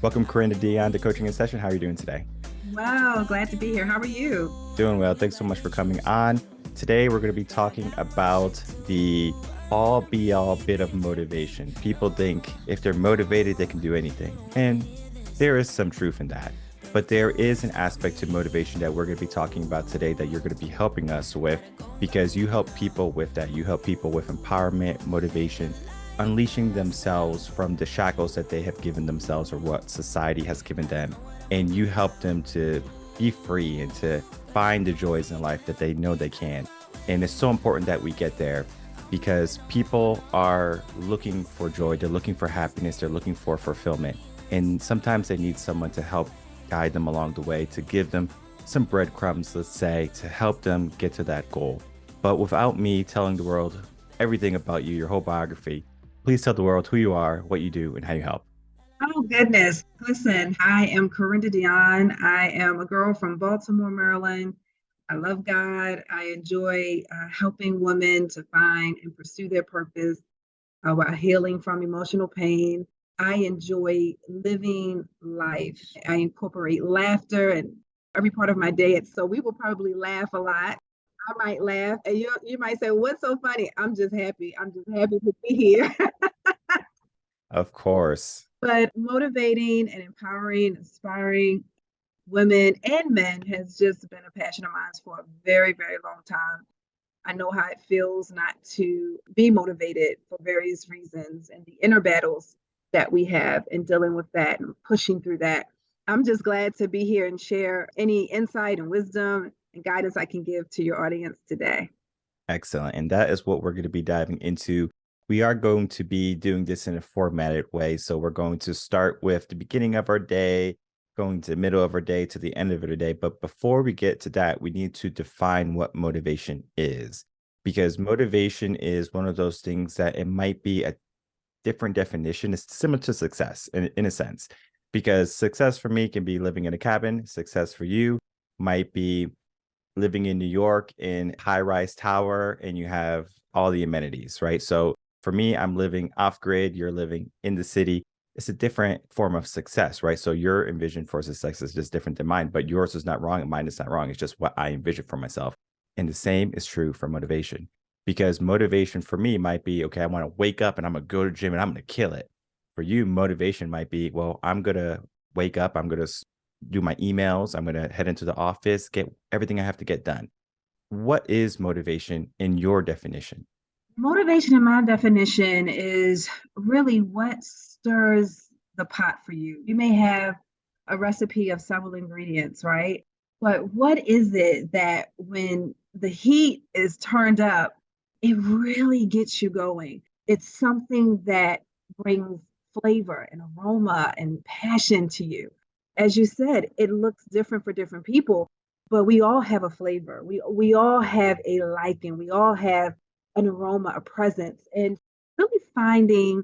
Welcome, Carenda Deonne, to Coaching in Session. How are you doing today? Wow, glad to be here. How are you? Doing well. Thanks so much for coming on. Today, we're going to be talking about the all be all bit of motivation. People think if they're motivated, they can do anything. And there is some truth in that. But there is an aspect to motivation that we're going to be talking about today that you're going to be helping us with because you help people with that. You help people with empowerment, motivation, unleashing themselves from the shackles that they have given themselves or what society has given them. And you help them to be free and to find the joys in life that they know they can. And it's so important that we get there because people are looking for joy, they're looking for happiness, they're looking for fulfillment. And sometimes they need someone to help guide them along the way, to give them some breadcrumbs, let's say, to help them get to that goal. But without me telling the world everything about you, your whole biography, please tell the world who you are, what you do, and how you help. Oh, goodness. Listen, I am Carenda Deonne. I am a girl from Baltimore, Maryland. I love God. I enjoy helping women to find and pursue their purpose while healing from emotional pain. I enjoy living life. I incorporate laughter in every part of my day. So we will probably laugh a lot. I might laugh, and you might say, "What's so funny?" I'm just happy. I'm just happy to be here. Of course. But motivating and empowering, inspiring women and men has just been a passion of mine for a very, very long time. I know how it feels not to be motivated for various reasons and the inner battles that we have in dealing with that and pushing through that. I'm just glad to be here and share any insight and wisdom and guidance I can give to your audience today. Excellent. And that is what we're going to be diving into. We are going to be doing this in a formatted way. So we're going to start with the beginning of our day, going to the middle of our day, to the end of our day. But before we get to that, we need to define what motivation is, because motivation is one of those things that it might be a different definition. It's similar to success in a sense, because success for me can be living in a cabin. Success for you might be living in New York in high-rise tower and you have all the amenities, right? So for me, I'm living off grid, you're living in the city. It's a different form of success, right? So your envision for success is just different than mine, but yours is not wrong and mine is not wrong. It's just what I envision for myself. And the same is true for motivation, because motivation for me might be, okay, I want to wake up and I'm going to go to the gym and I'm going to kill it. For you, motivation might be, well, I'm going to wake up, I'm going to do my emails, I'm going to head into the office, get everything I have to get done. What is motivation in your definition? Motivation, in my definition, is really what stirs the pot for you. You may have a recipe of several ingredients, right? But what is it that when the heat is turned up, it really gets you going? It's something that brings flavor and aroma and passion to you. As you said, it looks different for different people, but we all have a flavor. We all have a liking. We all have an aroma, a presence, and really finding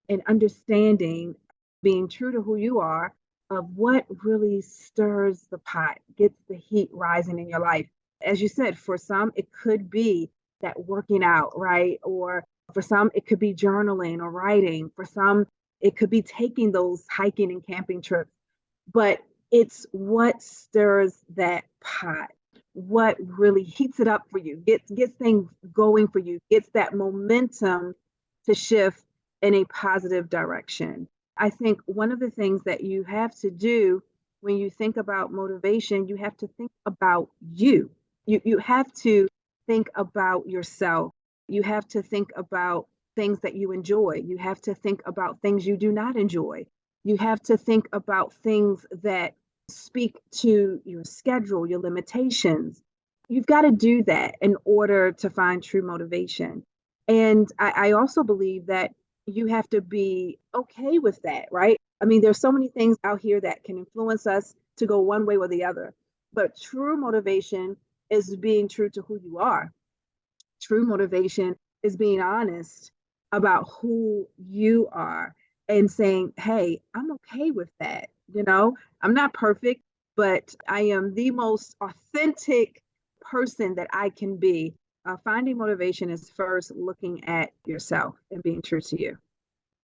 and understanding, being true to who you are, of what really stirs the pot, gets the heat rising in your life. As you said, for some, it could be that working out, right? Or for some, it could be journaling or writing. For some, it could be taking those hiking and camping trips. But it's what stirs that pot, what really heats it up for you, gets things going for you, gets that momentum to shift in a positive direction. I think one of the things that you have to do when you think about motivation, you have to think about you. You have to think about yourself. You have to think about things that you enjoy. You have to think about things you do not enjoy. You have to think about things that speak to your schedule, your limitations. You've got to do that in order to find true motivation. And I also believe that you have to be okay with that, right? I mean, there's so many things out here that can influence us to go one way or the other. But true motivation is being true to who you are. True motivation is being honest about who you are and saying, hey, I'm okay with that. I'm not perfect, but I am the most authentic person that I can be. Finding motivation is first looking at yourself and being true to you.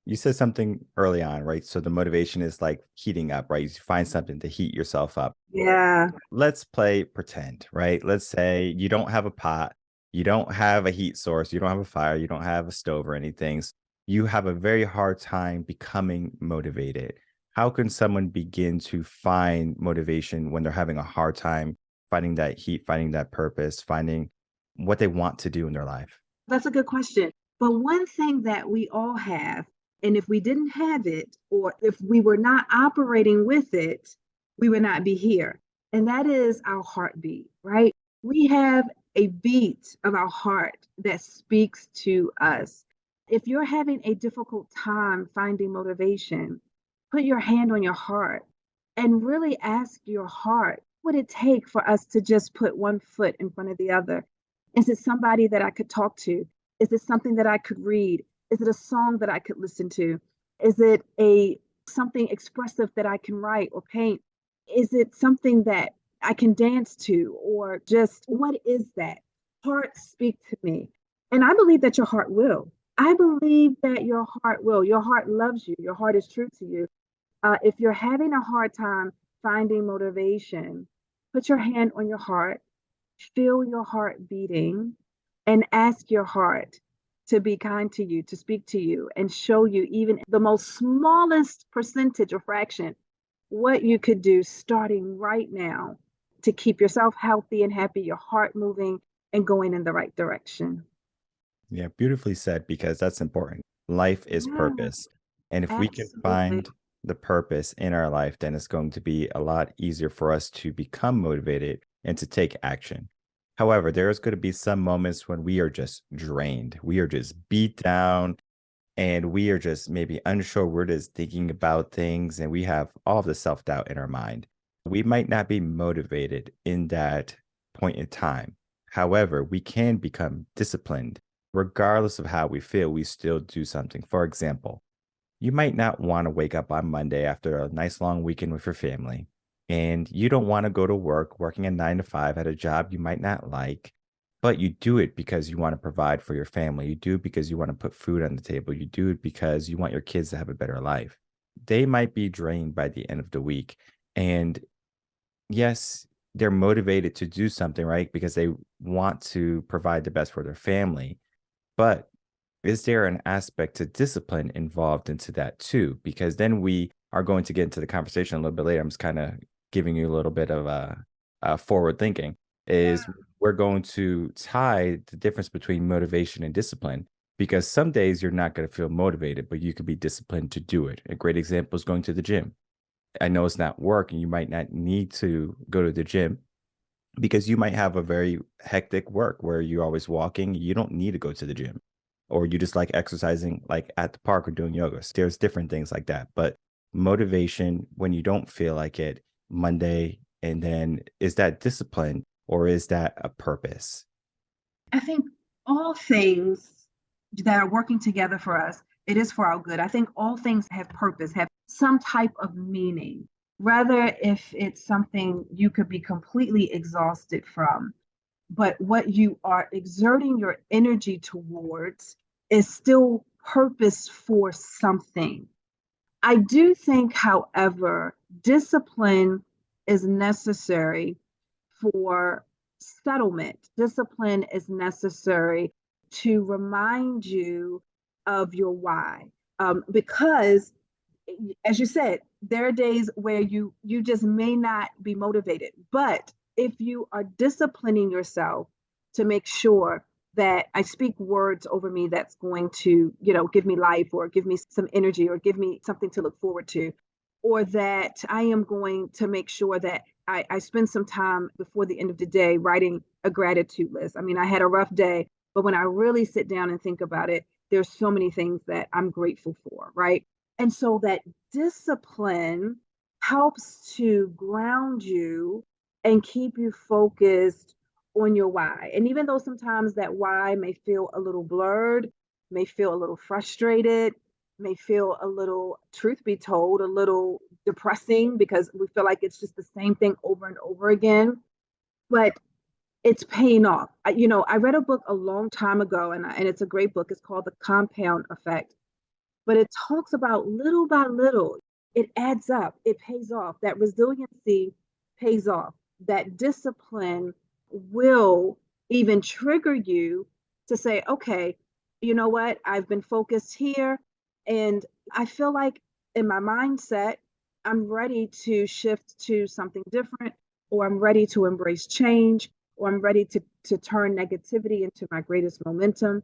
You said something early on, right? So the motivation is like heating up, right? You find something to heat yourself up. Yeah, Let's play pretend, right? Let's say you don't have a pot, you don't have a heat source, you don't have a fire, you don't have a stove or anything. You have a very hard time becoming motivated. How can someone begin to find motivation when they're having a hard time finding that heat, finding that purpose, finding what they want to do in their life? that's a good question. But one thing that we all have, and if we didn't have it, or if we were not operating with it, we would not be here. And that is our heartbeat, right? We have a beat of our heart that speaks to us. If you're having a difficult time finding motivation, put your hand on your heart and really ask your heart, what would it take for us to just put one foot in front of the other? Is it somebody that I could talk to? Is it something that I could read? Is it a song that I could listen to? Is it a something expressive that I can write or paint? Is it something that I can dance to, or just what is that? Heart speak to me. And I believe that your heart will. I believe that your heart will. Your heart loves you. Your heart is true to you. If you're having a hard time finding motivation, put your hand on your heart, feel your heart beating, and ask your heart to be kind to you, to speak to you, and show you even the most smallest percentage or fraction what you could do starting right now to keep yourself healthy and happy, your heart moving and going in the right direction. Yeah, beautifully said, because that's important. Life is Yeah, purpose. And if we can absolutely. find the purpose in our life, then it's going to be a lot easier for us to become motivated and to take action. However, there's going to be some moments when we are just drained. We are just beat down and we are just maybe unsure. We're just thinking about things and we have all the self doubt in our mind. We might not be motivated in that point in time. However, we can become disciplined. Regardless of how we feel, we still do something. For example, you might not want to wake up on Monday after a nice long weekend with your family, and you don't want to go to work working a 9 to 5 at a job you might not like, but you do it because you want to provide for your family. You do it because you want to put food on the table. You do it because you want your kids to have a better life. They might be drained by the end of the week. And yes, they're motivated to do something, right? Because they want to provide the best for their family. But is there an aspect to discipline involved into that too? Because then we are going to get into the conversation a little bit later. I'm just kind of giving you a little bit of forward thinking. Yeah. Is we're going to tie the difference between motivation and discipline, because some days you're not going to feel motivated, but you could be disciplined to do it. A great example is going to the gym. I know it's not work and you might not need to go to the gym because you might have a very hectic work where you're always walking. You don't need to go to the gym, or you just like exercising like at the park or doing yoga. So there's different things like that. But motivation when you don't feel like it Monday, and then is that discipline or is that a purpose? I think all things that are working together for us, it is for our good. I think all things have purpose, have some type of meaning, rather if it's something you could be completely exhausted from. But what you are exerting your energy towards is still purpose for something. I do think, however, discipline is necessary for settlement. Discipline is necessary to remind you of your why. Because, as you said, there are days where you just may not be motivated. But if you are disciplining yourself to make sure that I speak words over me that's going to, give me life or give me some energy or give me something to look forward to, or that I am going to make sure that I spend some time before the end of the day writing a gratitude list. I mean, I had a rough day, but when I really sit down and think about it, there's so many things that I'm grateful for, right? And so that discipline helps to ground you and keep you focused on your why. And even though sometimes that why may feel a little blurred, may feel a little frustrated, may feel a little, truth be told, a little depressing because we feel like it's just the same thing over and over again. But it's paying off. I read a book a long time ago, and it's a great book. It's called The Compound Effect. but it talks about little by little, it adds up, it pays off. That resiliency pays off. That discipline will even trigger you to say, okay, you know what? I've been focused here. And I feel like in my mindset, I'm ready to shift to something different, or I'm ready to embrace change, or I'm ready to turn negativity into my greatest momentum.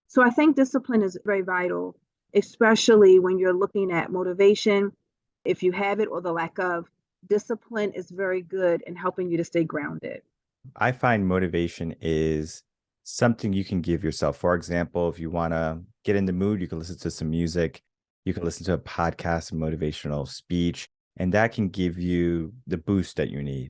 So I think discipline is very vital, especially when you're looking at motivation. If you have it or the lack of, discipline is very good in helping you to stay grounded. I find motivation is something you can give yourself. For example, if you want to get in the mood, you can listen to some music, you can listen to a podcast, a motivational speech, and that can give you the boost that you need.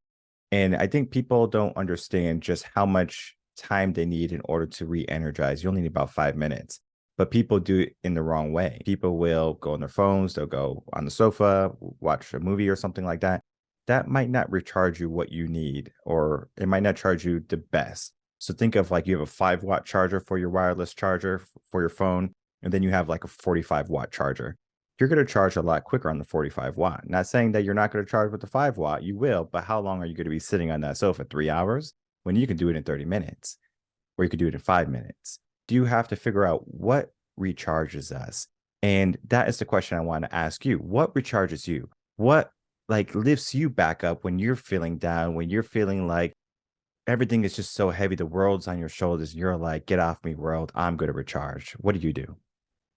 And I think people don't understand just how much time they need in order to re-energize. You only need about 5 minutes, but people do it in the wrong way. People will go on their phones, they'll go on the sofa, watch a movie or something like that. That might not recharge you what you need, or it might not charge you the best. So think of like you have a 5 watt charger for your wireless charger for your phone, and then you have like a 45 watt charger. You're going to charge a lot quicker on the 45 watt. Not saying that you're not going to charge with the 5 watt, you will, but how long are you going to be sitting on that sofa? 3 hours when you can do it in 30 minutes, or you could do it in 5 minutes. Do you have to figure out what recharges us? And that is the question I want to ask you. What recharges you? What like lifts you back up when you're feeling down, when you're feeling like everything is just so heavy, the world's on your shoulders, and you're like, get off me, world, I'm going to recharge. What do you do?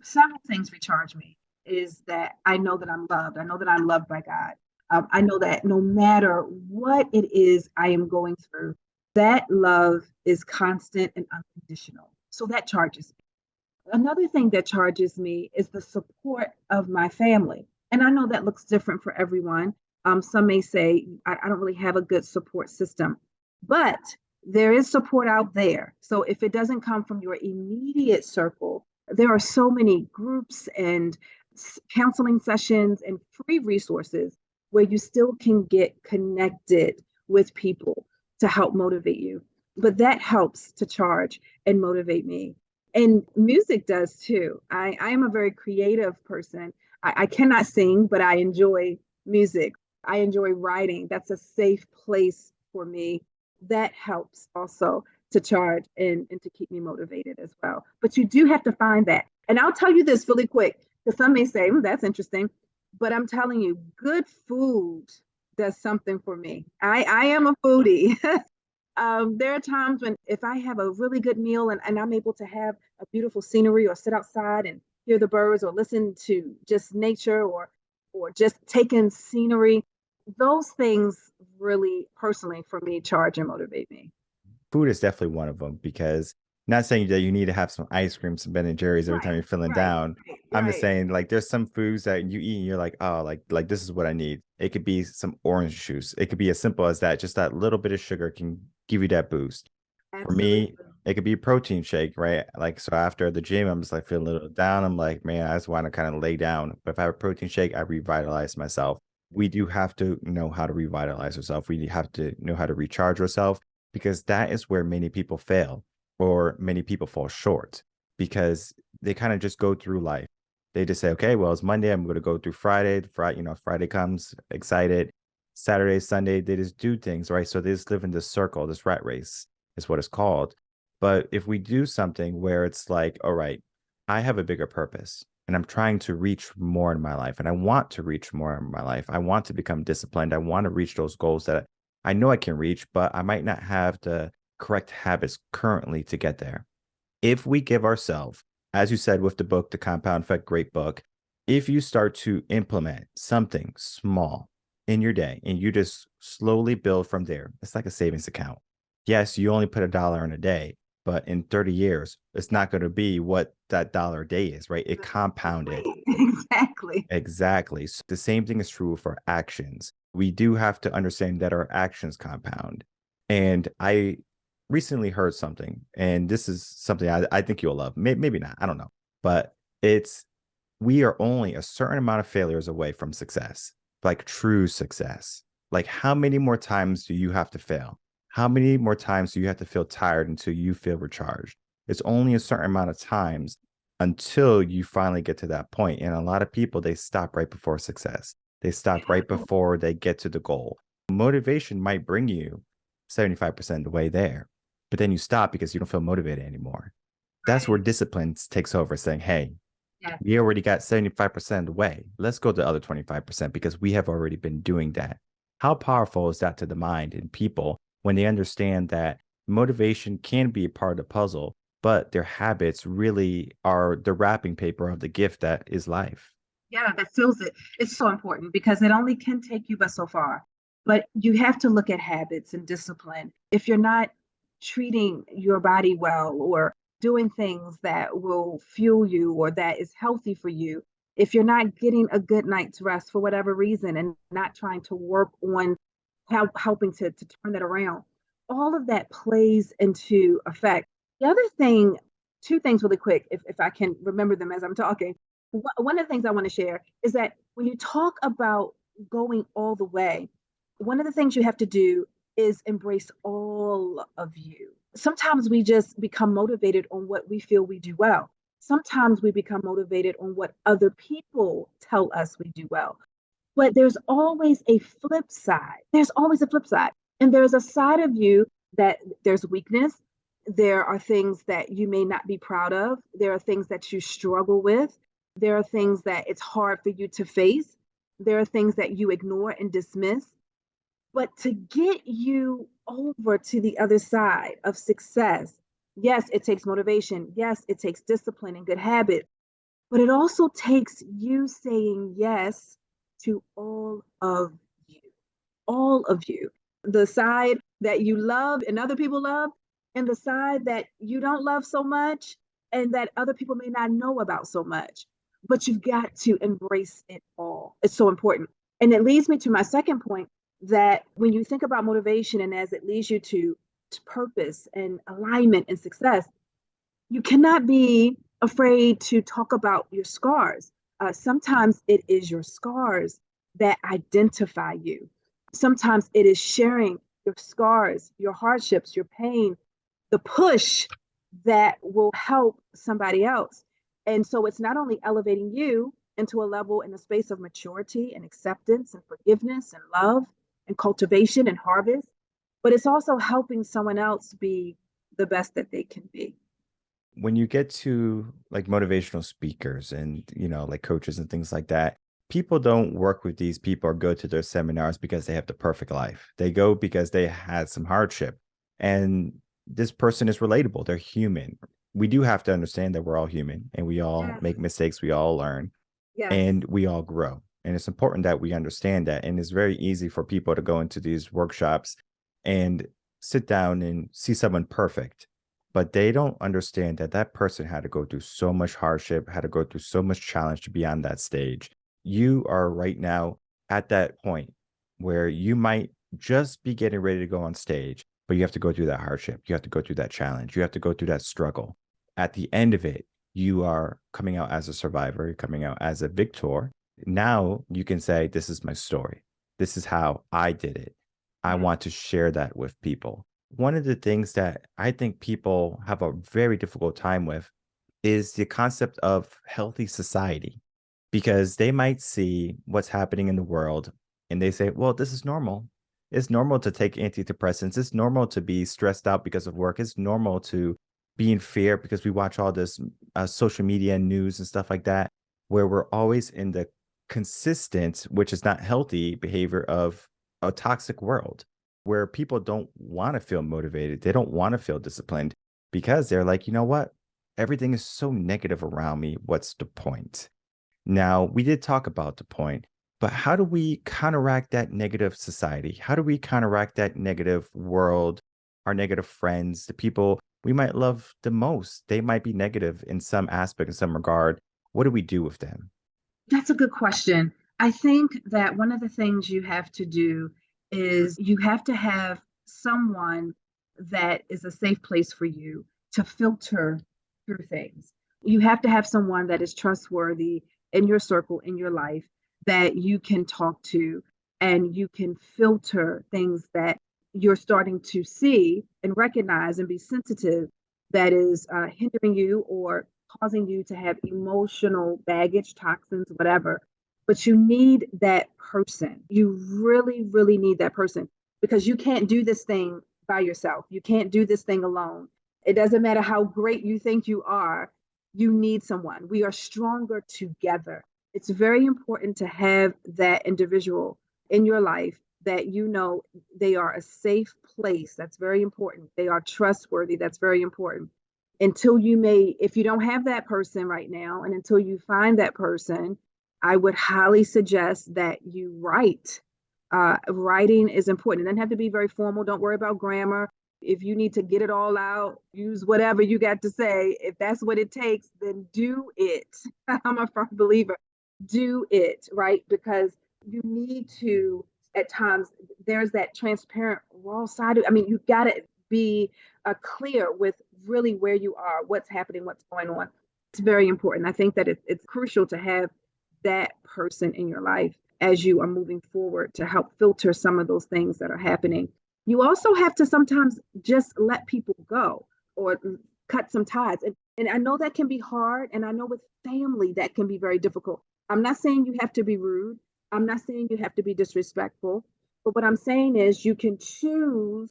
Several things recharge me is that I know that I'm loved. I know that I'm loved by God. I know that no matter what it is I am going through, that love is constant and unconditional. So that charges me. Another thing that charges me is the support of my family. And I know that looks different for everyone. Some may say, I don't really have a good support system, but there is support out there. So if it doesn't come from your immediate circle, there are so many groups and counseling sessions and free resources where you still can get connected with people to help motivate you. But that helps to charge and motivate me. And music does too. I am a very creative person. I cannot sing, but I enjoy music. I enjoy writing. That's a safe place for me. That helps also to charge and to keep me motivated as well. But you do have to find that. And I'll tell you this really quick, because some may say, that's interesting. But I'm telling you, good food does something for me. I am a foodie. There are times when if I have a really good meal and I'm able to have a beautiful scenery or sit outside and hear the birds or listen to just nature or just take in scenery, those things really personally for me charge and motivate me. Food is definitely one of them, because not saying that you need to have some ice cream, some Ben and Jerry's every time Right, you're feeling right, down. right, I'm just right. saying, like, there's some foods that you eat and you're like, oh, like this is what I need. It could be some orange juice. It could be as simple as that. Just that little bit of sugar can give you that boost. For me, Absolutely. it could be a protein shake, right? Like, so after the gym, I'm just like feeling a little down. I'm like, man, I just want to kind of lay down. But if I have a protein shake, I revitalize myself. We do have to know how to revitalize ourselves. We have to know how to recharge ourselves, because that is where many people fail, or many people fall short, because they kind of just go through life. They just say, okay, well, it's Monday. I'm going to go through Friday. Friday, Friday comes, excited. Saturday, Sunday, they just do things, right? So they just live in this circle, this rat race is what it's called. But if we do something where it's like, all right, I have a bigger purpose and I'm trying to reach more in my life, and I want to reach more in my life. I want to become disciplined. I want to reach those goals that I know I can reach, but I might not have the correct habits currently to get there. If we give ourselves, as you said with the book, The Compound Effect, great book, if you start to implement something small in your day and you just slowly build from there, it's like a savings account. Yes, you only put $1 in a day, but in 30 years, it's not going to be what that dollar a day is, right? It compounded. Right. Exactly. Exactly. So the same thing is true for actions. We do have to understand that our actions compound. And I recently heard something, and this is something I think you'll love. Maybe not. I don't know. But it's we are only a certain amount of failures away from success, like true success. Like, how many more times do you have to fail? How many more times do you have to feel tired until you feel recharged? It's only a certain amount of times. until you finally get to that point. And a lot of people, they stop right before success. They stop right Yeah. before they get to the goal. Motivation might bring you 75% of the way there, but then you stop because you don't feel motivated anymore. That's where Right. discipline takes over, saying, hey, Yeah. we already got 75% of the way. Let's go to the other 25% because we have already been doing that. How powerful is that to the mind and people when they understand that motivation can be a part of the puzzle, but their habits really are the wrapping paper of the gift that is life? Yeah, that seals it. It's so important because it only can take you but so far. But you have to look at habits and discipline. If you're not treating your body well or doing things that will fuel you or that is healthy for you, if you're not getting a good night's rest for whatever reason and not trying to work on helping to turn it around, all of that plays into effect. The other thing, two things really quick, if I can remember them as I'm talking. One of the things I want to share is that when you talk about going all the way, one of the things you have to do is embrace all of you. Sometimes we just become motivated on what we feel we do well. Sometimes we become motivated on what other people tell us we do well. But there's always a flip side. There's always a flip side. And there's a side of you that there's weakness. There are things that you may not be proud of. There are things that you struggle with. There are things that it's hard for you to face. There are things that you ignore and dismiss. But to get you over to the other side of success, yes, it takes motivation. Yes, it takes discipline and good habits, but it also takes you saying yes to all of you. The side that you love and other people love, and the side that you don't love so much and that other people may not know about so much. But you've got to embrace it all. It's so important. And it leads me to my second point that when you think about motivation and as it leads you to purpose and alignment and success, you cannot be afraid to talk about your scars. Sometimes it is your scars that identify you. Sometimes it is sharing your scars, your hardships, your pain, the push that will help somebody else. And so it's not only elevating you into a level in a space of maturity and acceptance and forgiveness and love and cultivation and harvest, but it's also helping someone else be the best that they can be. When you get to like motivational speakers and, like coaches and things like that, people don't work with these people or go to their seminars because they have the perfect life. They go because they had some hardship. And this person is relatable. They're human. We do have to understand that we're all human and we all Yes. make mistakes. We all learn Yes. and we all grow. And it's important that we understand that. And it's very easy for people to go into these workshops and sit down and see someone perfect, but they don't understand that that person had to go through so much hardship, had to go through so much challenge to be on that stage. You are right now at that point where you might just be getting ready to go on stage, but you have to go through that hardship. You have to go through that challenge. You have to go through that struggle. At the end of it, you are coming out as a survivor, you're coming out as a victor. Now you can say, this is my story. This is how I did it. I Yeah. want to share that with people. One of the things that I think people have a very difficult time with is the concept of healthy society, because they might see what's happening in the world and they say, well, this is normal. It's normal to take antidepressants. It's normal to be stressed out because of work. It's normal to be in fear because we watch all this social media news and stuff like that, where we're always in the consistent, which is not healthy behavior of a toxic world where people don't want to feel motivated. They don't want to feel disciplined because they're like, you know what? Everything is so negative around me. What's the point? Now, we did talk about the point, but how do we counteract that negative society? How do we counteract that negative world, our negative friends, the people we might love the most? They might be negative in some aspect, in some regard. What do we do with them? That's a good question. I think that one of the things you have to do is you have to have someone that is a safe place for you to filter through things. You have to have someone that is trustworthy in your circle, in your life, that you can talk to and you can filter things that you're starting to see and recognize and be sensitive that is hindering you or causing you to have emotional baggage, toxins, whatever. But you need that person. You really, really need that person because you can't do this thing by yourself. You can't do this thing alone. It doesn't matter how great you think you are, you need someone. We are stronger together. It's very important to have that individual in your life that you know they are a safe place. That's very important. They are trustworthy. That's very important. Until you may, if you don't have that person right now, and until you find that person, I would highly suggest that you write. Writing is important. It doesn't have to be very formal. Don't worry about grammar. If you need to get it all out, use whatever you got to say. If that's what it takes, then do it. I'm a firm believer. Do it, right? Because you need to, at times, there's that transparent, raw side. I mean, you got to be clear with really where you are, what's happening, what's going on. It's very important. I think that it's crucial to have that person in your life as you are moving forward to help filter some of those things that are happening. You also have to sometimes just let people go or cut some ties. And I know that can be hard. And I know with family, that can be very difficult. I'm not saying you have to be rude. I'm not saying you have to be disrespectful. But what I'm saying is you can choose,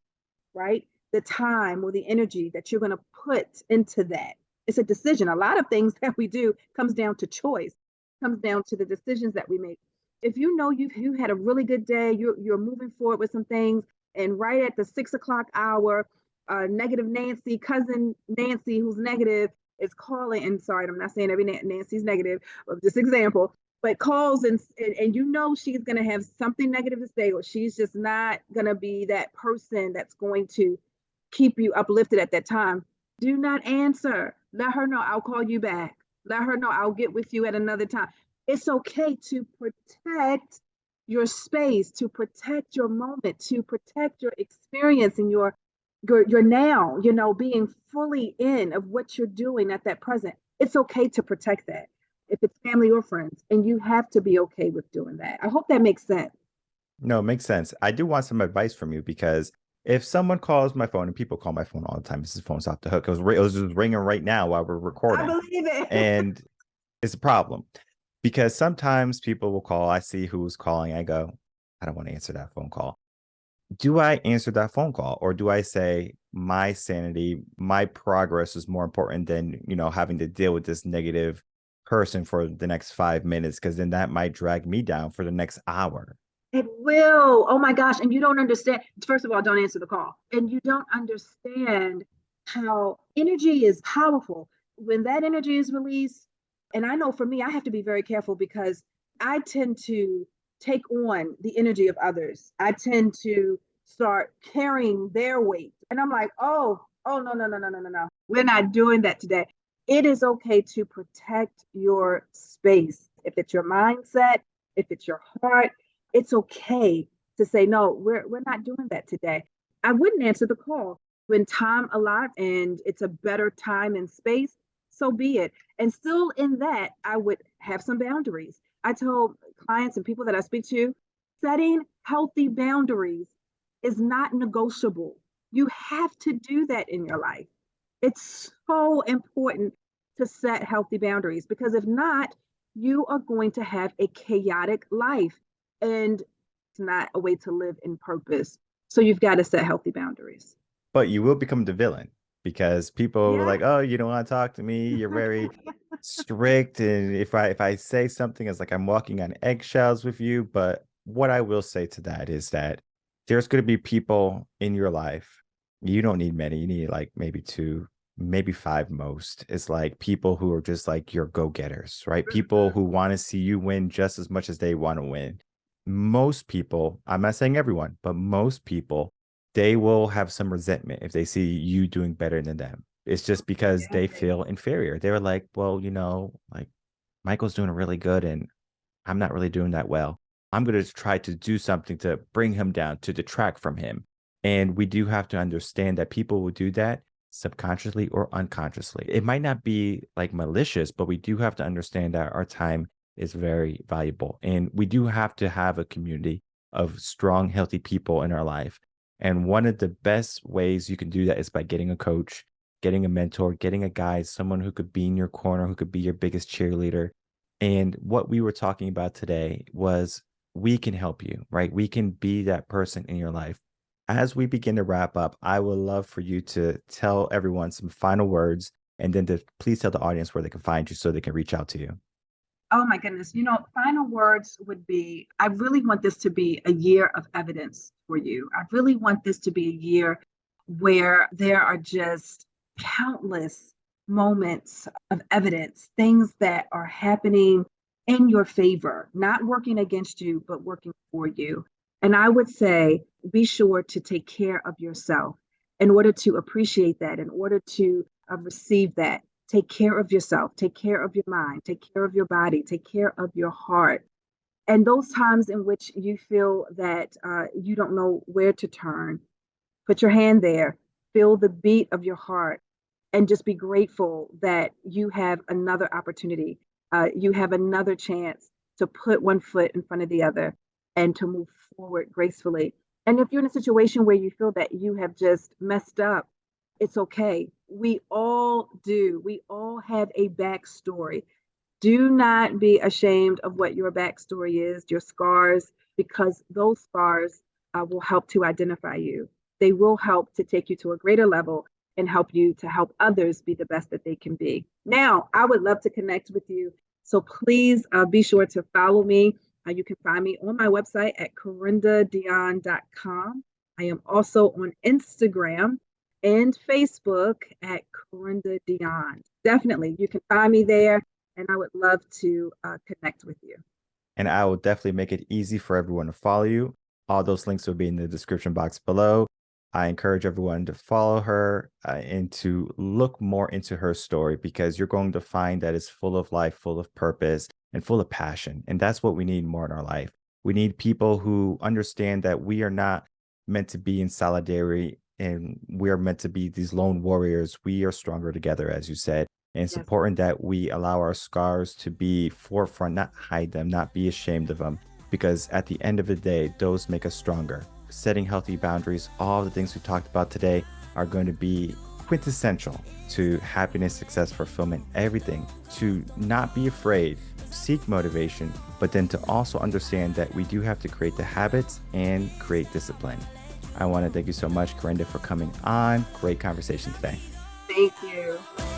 right, the time or the energy that you're going to put into that. It's a decision. A lot of things that we do comes down to choice, comes down to the decisions that we make. If you know you had a really good day, you're moving forward with some things, and right at the 6 o'clock hour, negative Nancy, cousin Nancy, who's negative, is calling. And sorry, I'm not saying every Nancy's negative, but just example, but calls and you know she's going to have something negative to say, or she's just not going to be that person that's going to keep you uplifted at that time. Do not answer. Let her know I'll call you back. Let her know I'll get with you at another time. It's okay to protect your space, to protect your moment, to protect your experience and your now, you know, being fully in of what you're doing at that present. It's okay to protect that if it's family or friends, and you have to be okay with doing that. I hope that makes sense. No, it makes sense. I do want some advice from you because if someone calls my phone, and people call my phone all the time, this phone's off the hook. It was just ringing right now while we're I recording, believe it. and it's a problem because sometimes people will call. I see who's calling. I go, I don't want to answer that phone call. Do I answer that phone call, or do I say my sanity, my progress is more important than having to deal with this negative person for the next 5 minutes? Because then that might drag me down for the next hour. It will. Oh my gosh. And you don't understand. First of all, don't answer the call. And you don't understand how energy is powerful. When that energy is released, and I know for me, I have to be very careful because I tend to take on the energy of others. I tend to start carrying their weight. And I'm like, oh, no, no, no, no, no, no, no. We're not doing that today. It is okay to protect your space. If it's your mindset, if it's your heart, it's okay to say, no, we're not doing that today. I wouldn't answer the call when time allots and it's a better time and space, so be it. And still in that, I would have some boundaries. I told clients and people that I speak to, setting healthy boundaries is not negotiable. You have to do that in your life. It's so important to set healthy boundaries because if not, you are going to have a chaotic life and it's not a way to live in purpose. So you've got to set healthy boundaries. But you will become the villain because people were Yeah. like, "Oh, you don't want to talk to me. You're very strict." And if I say something, it's like I'm walking on eggshells with you. But what I will say to that is that there's going to be people in your life. You don't need many. You need like maybe two, maybe five most. It's like people who are just like your go-getters, right? People who want to see you win just as much as they want to win. Most people, I'm not saying everyone, but most people, they will have some resentment if they see you doing better than them. It's just because Yeah. they feel inferior. They were like, well, like Michael's doing really good and I'm not really doing that well. I'm going to try to do something to bring him down, to detract from him. And we do have to understand that people will do that subconsciously or unconsciously. It might not be like malicious, but we do have to understand that our time is very valuable. And we do have to have a community of strong, healthy people in our life. And one of the best ways you can do that is by getting a coach, getting a mentor, getting a guide, someone who could be in your corner, who could be your biggest cheerleader. And what we were talking about today was we can help you, right? We can be that person in your life. As we begin to wrap up, I would love for you to tell everyone some final words and then to please tell the audience where they can find you so they can reach out to you. Oh my goodness. Final words would be, I really want this to be a year of evidence for you. I really want this to be a year where there are just countless moments of evidence, things that are happening in your favor, not working against you, but working for you. And I would say, be sure to take care of yourself in order to appreciate that, in order to receive that. Take care of yourself, take care of your mind, take care of your body, take care of your heart. And those times in which you feel that you don't know where to turn, put your hand there, feel the beat of your heart, and just be grateful that you have another opportunity. You have another chance to put one foot in front of the other and to move forward gracefully. And if you're in a situation where you feel that you have just messed up, it's okay. We all do. We all have a backstory. Do not be ashamed of what your backstory is, your scars, because those scars will help to identify you. They will help to take you to a greater level and help you to help others be the best that they can be. Now, I would love to connect with you. So please be sure to follow me. You can find me on my website at carendadeonne.com. I am also on Instagram and Facebook at Carenda Deonne. Definitely, you can find me there, and I would love to connect with you. And I will definitely make it easy for everyone to follow you. All those links will be in the description box below. I encourage everyone to follow her and to look more into her story because you're going to find that it's full of life, full of purpose, and full of passion. And that's what we need more in our life. We need people who understand that we are not meant to be in solidarity and we are meant to be these lone warriors. We are stronger together, as you said. And it's Yes. important that we allow our scars to be forefront, not hide them, not be ashamed of them, because at the end of the day, those make us stronger. Setting healthy boundaries, all the things we talked about today are going to be quintessential to happiness, success, fulfillment, everything. To not be afraid, seek motivation, but then to also understand that we do have to create the habits and create discipline. I want to thank you so much, Carenda, for coming on. Great conversation today. Thank you.